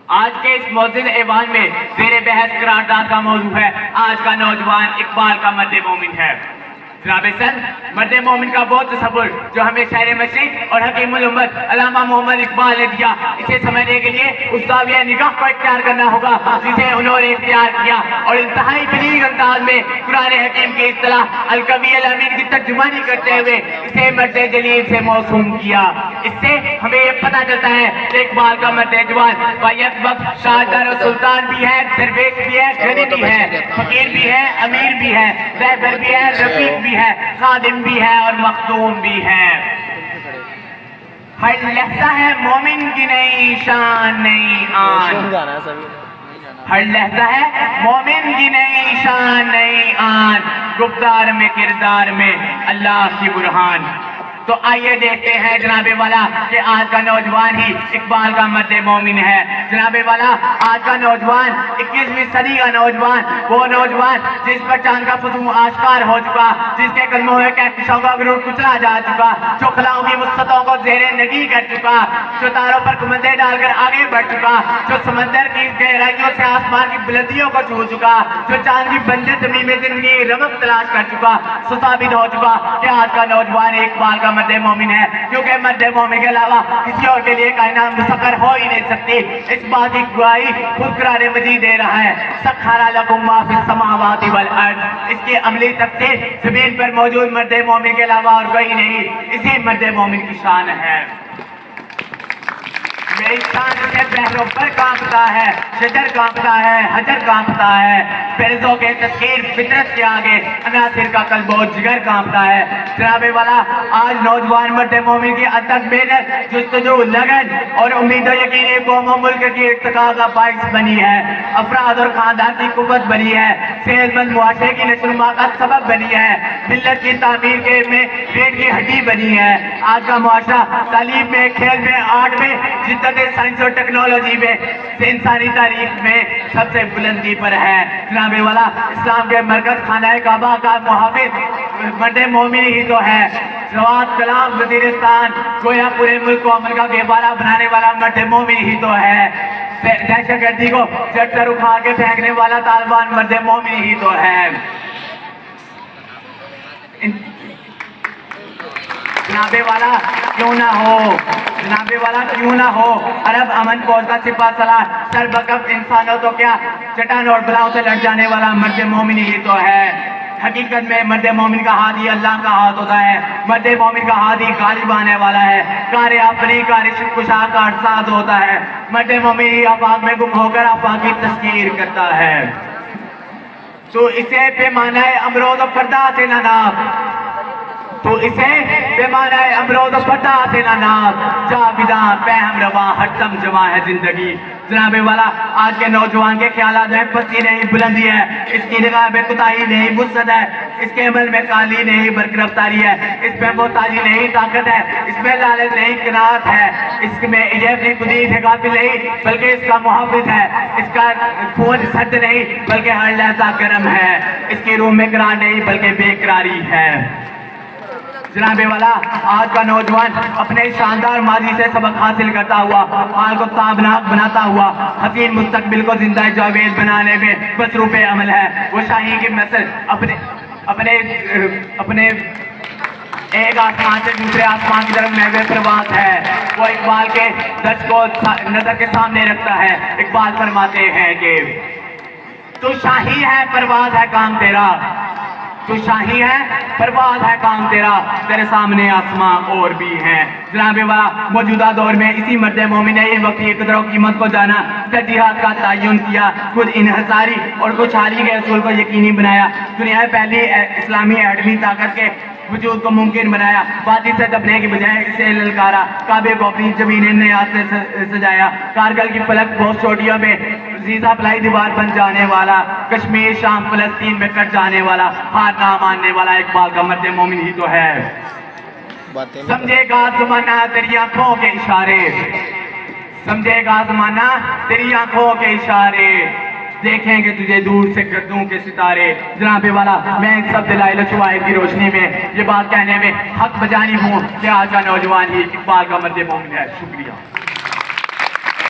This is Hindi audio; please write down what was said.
आज के इस मौजूद ऐवान में ज़ेरे बहस करारदाद का मौजू है आज का नौजवान इकबाल का मर्द मोमिन है। जनाब सर, मर्द मोमिन का वो तस्वुर जो हमें शायर मशरिक़ और हकीमुल उम्मत अल्लामा मोहम्मद इकबाल ने दिया, इसे समझने के लिए उस ज़ाविया निगाह को इख्तियार करना होगा जिसे उन्होंने इख्तियार किया और इंतहाई बलीग अंदाज में कुरान हकीम की इस्तिलाह अल कवी अल अमीन की तर्जुमानी करते हुए इसे मर्द जलील से मौसूम किया। इससे हमें ये पता चलता है कि इकबाल का मर्द जवान वायत वक्त शाहदार और सुल्तान भी है, दरवेश भी है, गनी भी है, फकीर भी है, अमीर भी है, रहबर भी है, रफीक भी है, खादिम भी है और मखदूम भी है। हर लहजा है मोमिन की नई शान नई आन, हर लहजा है मोमिन की नई शान नई आन, गुफ्तार में किरदार में अल्लाह की बुरहान। तो आइए देखते हैं जनाबे वाला कि आज का नौजवान ही इकबाल का मर्द मोमिन है। जनाबे वाला आज का नौजवान 21वीं सदी का नौजवान, वो नौजवान जिस पर चांद का फुजू आश्कार हो चुका, जिसके कदमों में कहकशां का गुरूर कुचला जा चुका, जो खलाओं की वुसअतों को ज़ेरे नगी कर चुका, जो तारों पर कुमंदे डालकर आगे बढ़ चुका, जो समंदर की गहराइयों से आसमान की बुलंदियों को छू चुका, जो चांद की बंजर जमीन में जिंदगी रमक तलाश कर चुका, साबित हो चुका कि आज का नौजवान इकबाल का मर्द मोमिन है। क्योंकि मर्द मोमिन के अलावा किसी और के लिए कायनात मुसख्खर हो ही नहीं सकती। इस बात की गवाही खुद कुरान मजीद दे रहा है, सख्खरा लकुम मा फिस समावाति वल अर्ज़। इसकी अमली तफसीर ज़मीन पर मौजूद मर्द मोमिन के अलावा और कोई नहीं, इसी मर्द मोमिन की शान है। मेरी शान से बहरों पर कांपता है, शजर कांपता है, हजर कांपता है, फैज़ों के तस्कीर फितरत के आगे अनासिर का कल्बो जिगर कांपता है। जनाबे वाला आज नौजवान मर्द मोमिन की अथक मेहनत, जुस्तजू, लगन और उम्मीद यकीन कौम और मुल्क की इर्तिका का बाइस बनी है, अफराद और खानदान की कुव्वत बनी है, सेहतमंद मुआशरे की नशोनुमा का सबब बनी है, मिल्लत की तामीर के में रीढ़ की हड्डी बनी है। आज का मुआशरा तालीम में, खेल में, आर्ट में, जिद्दत साइंस और टेक्नोलॉजी में, इंसानी तारीख में सबसे बुलंदी पर है। जनाबे वाला इस्लाम के मरकज खाना काबा का मुहाफिज मर्द मोमिन ही तो है। जवाद कलाम वजीरिस्तान गोया पूरे मुल्क को अमन का गहवारा बनाने वाला मर्द मोमिन ही तो है। दहशतगर्दी को जड़ से उखाड़ के फेंकने वाला तालिबान मर्द मोमिन ही तो है। जनाबे वाला क्यों ना हो, जनाबे वाला क्यों ना हो, अरब अमन फौज का सिपा सलार सरबकफ इंसानों तो क्या चट्टान और बलाओं से लड़ जाने वाला मर्द मोमिन ही तो है। हकीकत में मर्द मोमिन का हाथ ही अल्लाह का हाथ होता है, मर्द मोमिन का हाथ ही गालिब आने वाला है, कार्य अपनी कारिश कुशा का अरसाज होता है। मर्द मोमिन ही आफाक में गुम होकर आफाक की तस्कीर करता है। तो इसे पैमाना अमरोज फरदा से ना नाप, तो इसे पैमाना अमरोज फरदा से ना नाप, जाविदा पैहम रवा हरदम जवा है जिंदगी। जनाबे वाला आज के नौजवान के ख्यालात में पसी नहीं बुलंदी है, इसकी निगाह में कुताही नहीं वुसअत है, इसके अमल में काली नहीं बरकरफ्तारी है, इसमें मोहताजी नहीं ताकत है, इसमें लालच नहीं किनात है, इसमें ये अपनी कुदीर है गाफिल नहीं बल्कि इसका मुहाफिज है, इसका खून सर्द नहीं बल्कि हर लहजा गर्म है, इसकी रूह में करार नहीं बल्कि बेकरारी है। जनाबे वाला आज का नौजवान अपने शानदार माजी से सबक हासिल करता हुआ, हाल को ताबनाक बनाता हुआ, हसीन मुस्तकबिल को जिंदा जावेद बनाने में मसरूफ अमल है। वो शाही की नस्ल अपने अपने अपने एक आसमान से दूसरे आसमान की तरफ महवे प्रवास है। वो इकबाल के दर्ज को नजर के सामने रखता है। इकबाल फरमाते हैं कि तू शाही है परवाज है काम तेरा, तू शाही है परवाज है काम तेरा, तेरे सामने आसमां और भी हैं। जनाबे वाला मौजूदा दौर में इसी मर्द मोमिन ने इस वक्त की कदर और कीमत को जाना, तरजीहात का तयन किया, खुद इन्हसारी और खुशहाली के असूल को यकीनी बनाया, दुनिया में पहली इस्लामी एटमी ताकत के वजूद को मुमकिन बनाया, वादी से दबने की बजाय इसे ललकारा, काबे को अपनी जमीन नियाज से सजाया, कारगिल की फलक बहुत चोटियों में जीजा पलाई दीवार बन जाने वाला, कश्मीर शाम फलस्तीन में कट जाने वाला, हार ना मानने वाला इकबाल का मर्द मोमिन ही तो है। समझेगा ज़माना तेरी आंखों के इशारे, समझेगा ज़माना तेरी आंखों के इशारे, देखेंगे तुझे दूर से गर्दों के सितारे। जनाबे वाला मैं इन सब दलाइल शवाहिद की रोशनी में ये बात कहने में हक बजानी हूँ कि आज का नौजवान ही इकबाल का मर्द मोमिन है। शुक्रिया।